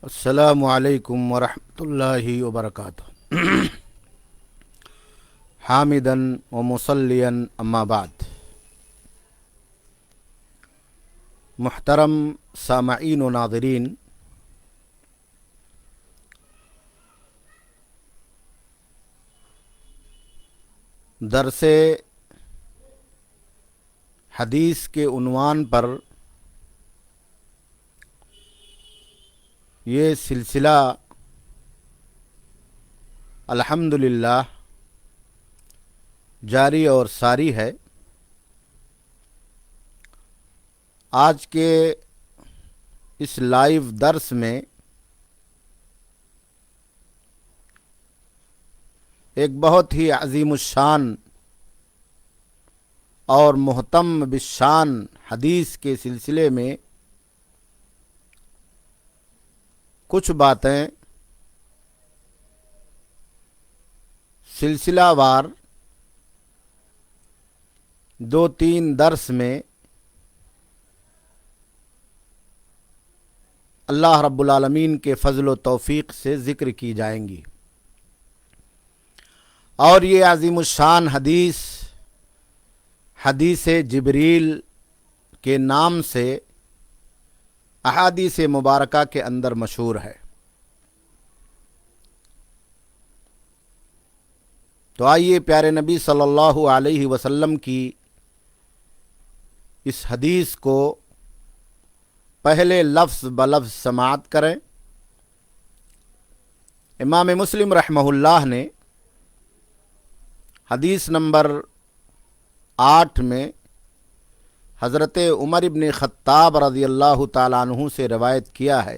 السلام علیکم ورحمۃ اللہ وبرکاتہ۔ حامداً و مصلیاً اما بعد، محترم سامعین و ناظرین، درس حدیث کے عنوان پر یہ سلسلہ الحمدللہ جاری اور ساری ہے۔ آج کے اس لائیو درس میں ایک بہت ہی عظیم الشان اور محتم بالشان حدیث کے سلسلے میں کچھ باتیں سلسلہ وار دو تین درس میں اللہ رب العالمین کے فضل و توفیق سے ذکر کی جائیں گی، اور یہ عظیم الشان حدیث حدیث جبریل کے نام سے احادیث مبارکہ کے اندر مشہور ہے۔ تو آئیے پیارے نبی صلی اللہ علیہ وسلم کی اس حدیث کو پہلے لفظ بلفظ سماعت کریں۔ امام مسلم رحمہ اللہ نے حدیث نمبر 8 میں حضرت عمر ابن خطاب رضی اللہ تعالیٰ عنہ سے روایت کیا ہے۔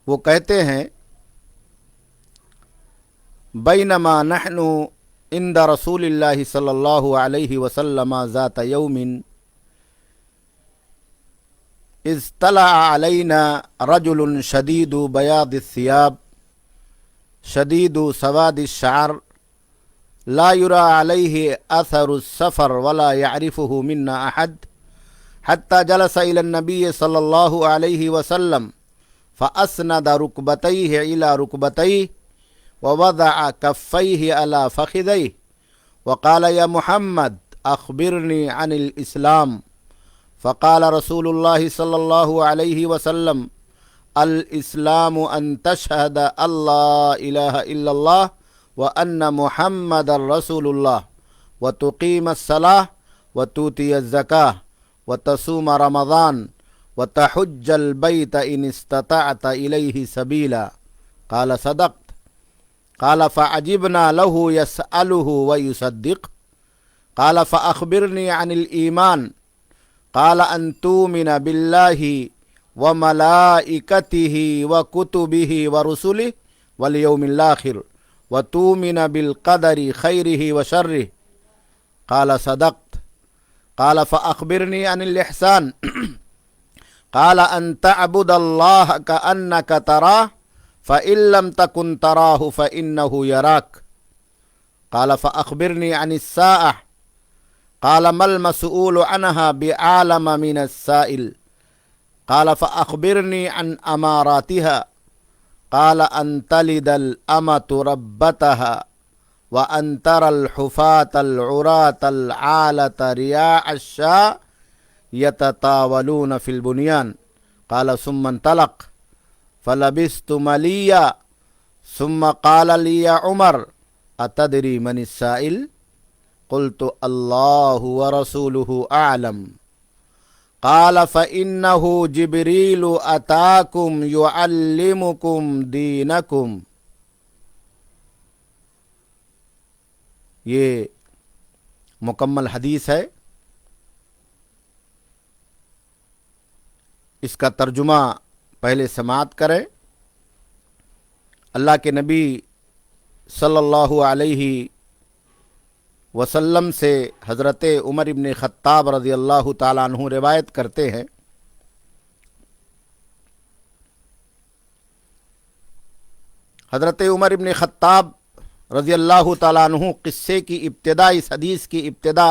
وہ کہتے ہیں، بینما نحن عند رسول اللہ صلی اللہ علیہ وسلم ذات یوم اذ طلع علینا رجل شدید بیاض الثیاب شدید سواد الشعر لا يرى عليه أثر السفر ولا يعرفه منا أحد حتى جلس إلى النبي صلى الله عليه وسلم فأسند ركبتيه إلى ركبتيه ووضع كفيه على فخذيه وقال يا محمد أخبرني عن الإسلام فقال رسول الله صلى الله عليه وسلم الإسلام أن تشهد أن لا إله إلا الله وأن محمد رسول الله وتقيم الصلاة وتؤتي الزكاة وتصوم رمضان وتحج البيت إن استطعت إليه سبيلا قال صدقت قال فعجبنا له يسأله ويصدق قال فأخبرني عن الإيمان قال أن تؤمن بالله وملائكته وكتبه ورسله واليوم الآخر وتؤمن بالقدر خيره وشره قال صدقت قال فأخبرني عن الإحسان قال أن تعبد الله كأنك تراه فإن لم تكن تراه فإنه يراك قال فأخبرني عن الساعة قال ما المسؤول عنها بعالم من السائل قال فأخبرني عن أماراتها قال أن تلد الأمة ربتها وأن ترى الحفاة العراة العالة رياء الشاء يتطاولون في البنيان قال ثم انطلق فلبثت مليا ثم قال لي يا عمر أتدري من السائل قلت الله ورسوله أعلم قال فإنه جبريل أتاكم يعلمكم دينكم۔ یہ مکمل حدیث ہے۔ اس کا ترجمہ پہلے سماعت کریں۔ اللہ کے نبی صلی اللہ علیہ وسلم سے حضرت عمر ابن خطاب رضی اللہ تعالیٰ عنہ روایت کرتے ہیں، حضرت عمر ابن خطاب رضی اللہ تعالیٰ عنہ قصے کی ابتدا، اس حدیث کی ابتدا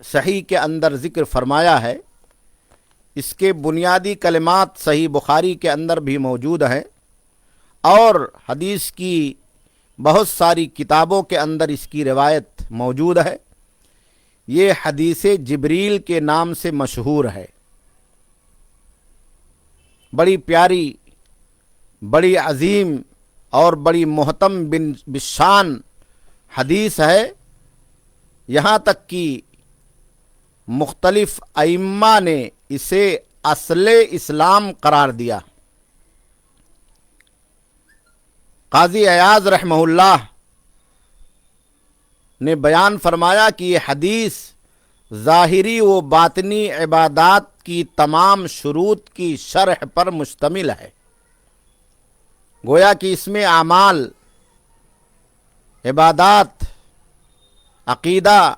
صحیح کے اندر ذکر فرمایا ہے، اس کے بنیادی کلمات صحیح بخاری کے اندر بھی موجود ہیں، اور حدیث کی بہت ساری کتابوں کے اندر اس کی روایت موجود ہے۔ یہ حدیث جبریل کے نام سے مشہور ہے۔ بڑی پیاری، بڑی عظیم اور بڑی محتم بالشان حدیث ہے، یہاں تک کہ مختلف ائمہ نے اسے اصل اسلام قرار دیا۔ قاضی ایاز رحمہ اللہ نے بیان فرمایا کہ یہ حدیث ظاہری و باطنی عبادات کی تمام شروط کی شرح پر مشتمل ہے۔ گویا کہ اس میں اعمال، عبادات، عقیدہ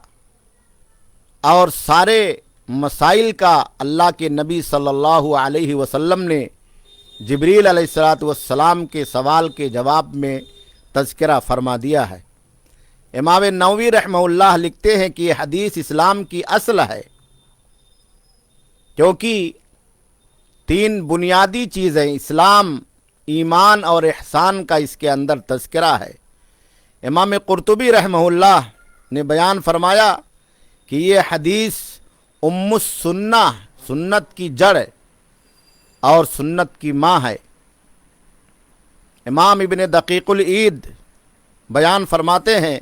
اور سارے مسائل کا اللہ کے نبی صلی اللہ علیہ وسلم نے جبریل علیہ الصلاۃ والسلام کے سوال کے جواب میں تذکرہ فرما دیا ہے۔ امام نووی رحمہ اللہ لکھتے ہیں کہ یہ حدیث اسلام کی اصل ہے، کیونکہ 3 بنیادی چیزیں اسلام، ایمان اور احسان کا اس کے اندر تذکرہ ہے۔ امام قرطبی رحمہ اللہ نے بیان فرمایا کہ یہ حدیث ام السنہ، سنت کی جڑ اور سنت کی ماں ہے۔ امام ابن دقیق العید بیان فرماتے ہیں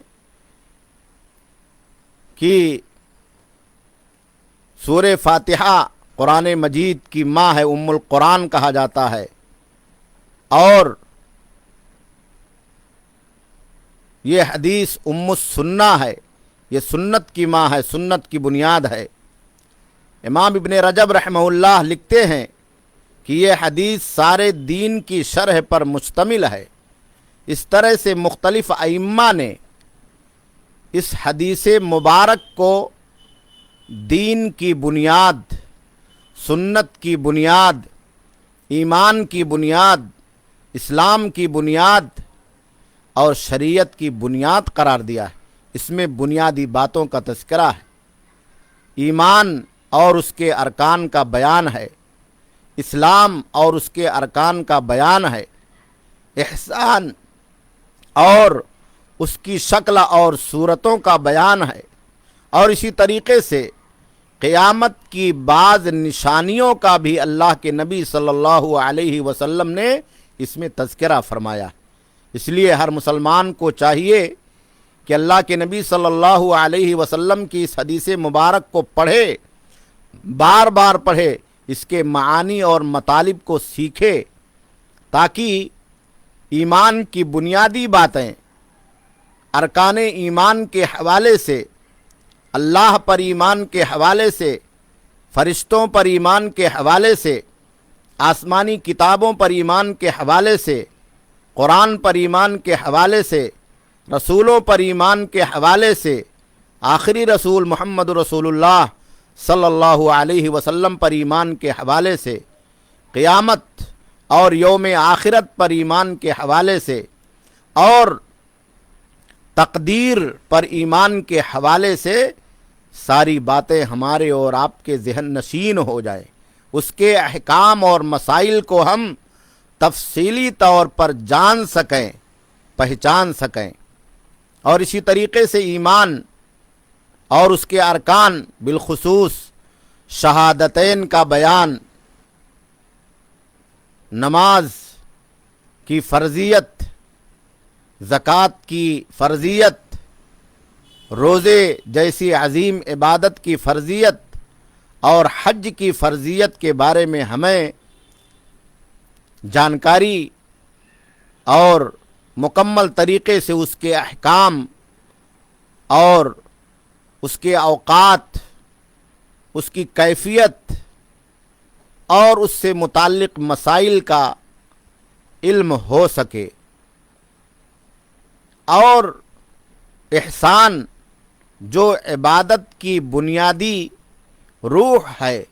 کہ سورہ فاتحہ قرآن مجید کی ماں ہے، ام القرآن کہا جاتا ہے، اور یہ حدیث ام السنہ ہے، یہ سنت کی ماں ہے، سنت کی بنیاد ہے۔ امام ابن رجب رحمہ اللہ لکھتے ہیں کہ یہ حدیث سارے دین کی شرح پر مشتمل ہے۔ اس طرح سے مختلف ائمہ نے اس حدیث مبارک کو دین کی بنیاد، سنت کی بنیاد، ایمان کی بنیاد، اسلام کی بنیاد اور شریعت کی بنیاد قرار دیا ہے۔ اس میں بنیادی باتوں کا تذکرہ ہے، ایمان اور اس کے ارکان کا بیان ہے، اسلام اور اس کے ارکان کا بیان ہے، احسان اور اس کی شکل اور صورتوں کا بیان ہے، اور اسی طریقے سے قیامت کی بعض نشانیوں کا بھی اللہ کے نبی صلی اللہ علیہ وسلم نے اس میں تذکرہ فرمایا۔ اس لیے ہر مسلمان کو چاہیے کہ اللہ کے نبی صلی اللہ علیہ وسلم کی اس حدیث مبارک کو پڑھے، بار بار پڑھے، اس کے معانی اور مطالب کو سیکھے، تاکہ ایمان کی بنیادی باتیں، ارکان ایمان کے حوالے سے، اللہ پر ایمان کے حوالے سے، فرشتوں پر ایمان کے حوالے سے، آسمانی کتابوں پر ایمان کے حوالے سے، قرآن پر ایمان کے حوالے سے، رسولوں پر ایمان کے حوالے سے، آخری رسول محمد رسول اللہ صلی اللہ علیہ وسلم پر ایمان کے حوالے سے، قیامت اور یوم آخرت پر ایمان کے حوالے سے، اور تقدیر پر ایمان کے حوالے سے ساری باتیں ہمارے اور آپ کے ذہن نشین ہو جائیں، اس کے احکام اور مسائل کو ہم تفصیلی طور پر جان سکیں، پہچان سکیں، اور اسی طریقے سے ایمان اور اس کے ارکان، بالخصوص شہادتین کا بیان، نماز کی فرضیت، زکوٰۃ کی فرضیت، روزے جیسی عظیم عبادت کی فرضیت اور حج کی فرضیت کے بارے میں ہمیں جانکاری اور مکمل طریقے سے اس کے احکام اور اس کے اوقات، اس کی کیفیت اور اس سے متعلق مسائل کا علم ہو سکے، اور احسان جو عبادت کی بنیادی روح ہے،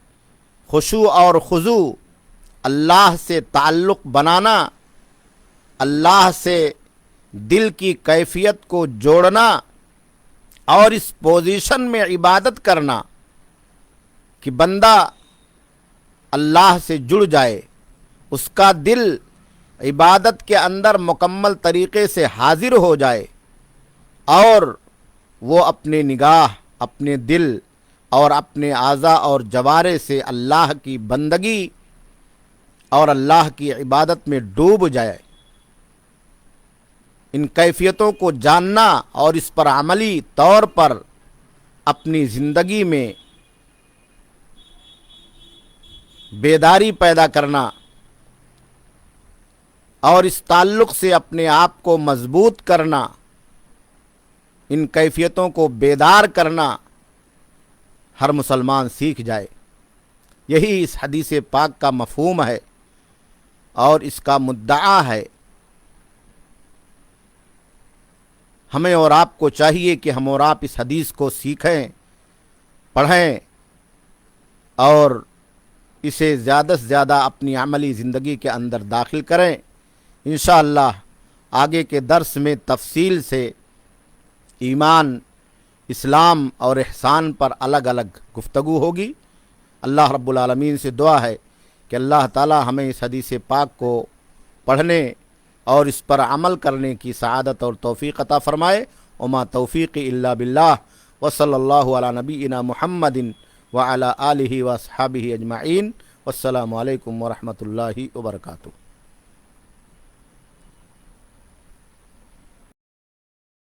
خشوع اور خضوع، اللہ سے تعلق بنانا، اللہ سے دل کی کیفیت کو جوڑنا، اور اس پوزیشن میں عبادت کرنا کہ بندہ اللہ سے جڑ جائے، اس کا دل عبادت کے اندر مکمل طریقے سے حاضر ہو جائے، اور وہ اپنے نگاہ، اپنے دل اور اپنے اعضاء اور جوارے سے اللہ کی بندگی اور اللہ کی عبادت میں ڈوب جائے۔ ان کیفیتوں کو جاننا اور اس پر عملی طور پر اپنی زندگی میں بیداری پیدا کرنا اور اس تعلق سے اپنے آپ کو مضبوط کرنا، ان کیفیتوں کو بیدار کرنا ہر مسلمان سیکھ جائے۔ یہی اس حدیث پاک کا مفہوم ہے اور اس کا مدعا ہے۔ ہمیں اور آپ کو چاہیے کہ ہم اور آپ اس حدیث کو سیکھیں، پڑھیں اور اسے زیادہ سے زیادہ اپنی عملی زندگی کے اندر داخل کریں۔ انشاءاللہ آگے کے درس میں تفصیل سے ایمان، اسلام اور احسان پر الگ الگ گفتگو ہوگی۔ اللہ رب العالمین سے دعا ہے کہ اللہ تعالی ہمیں اس حدیث پاک کو پڑھنے اور اس پر عمل کرنے کی سعادت اور توفیق عطا فرمائے۔ وما توفیقی الا باللہ، وصلی اللہ علی نبینا محمد وعلی آلہ واصحابہ اجمعین۔ والسلام علیکم ورحمۃ اللہ وبرکاتہ۔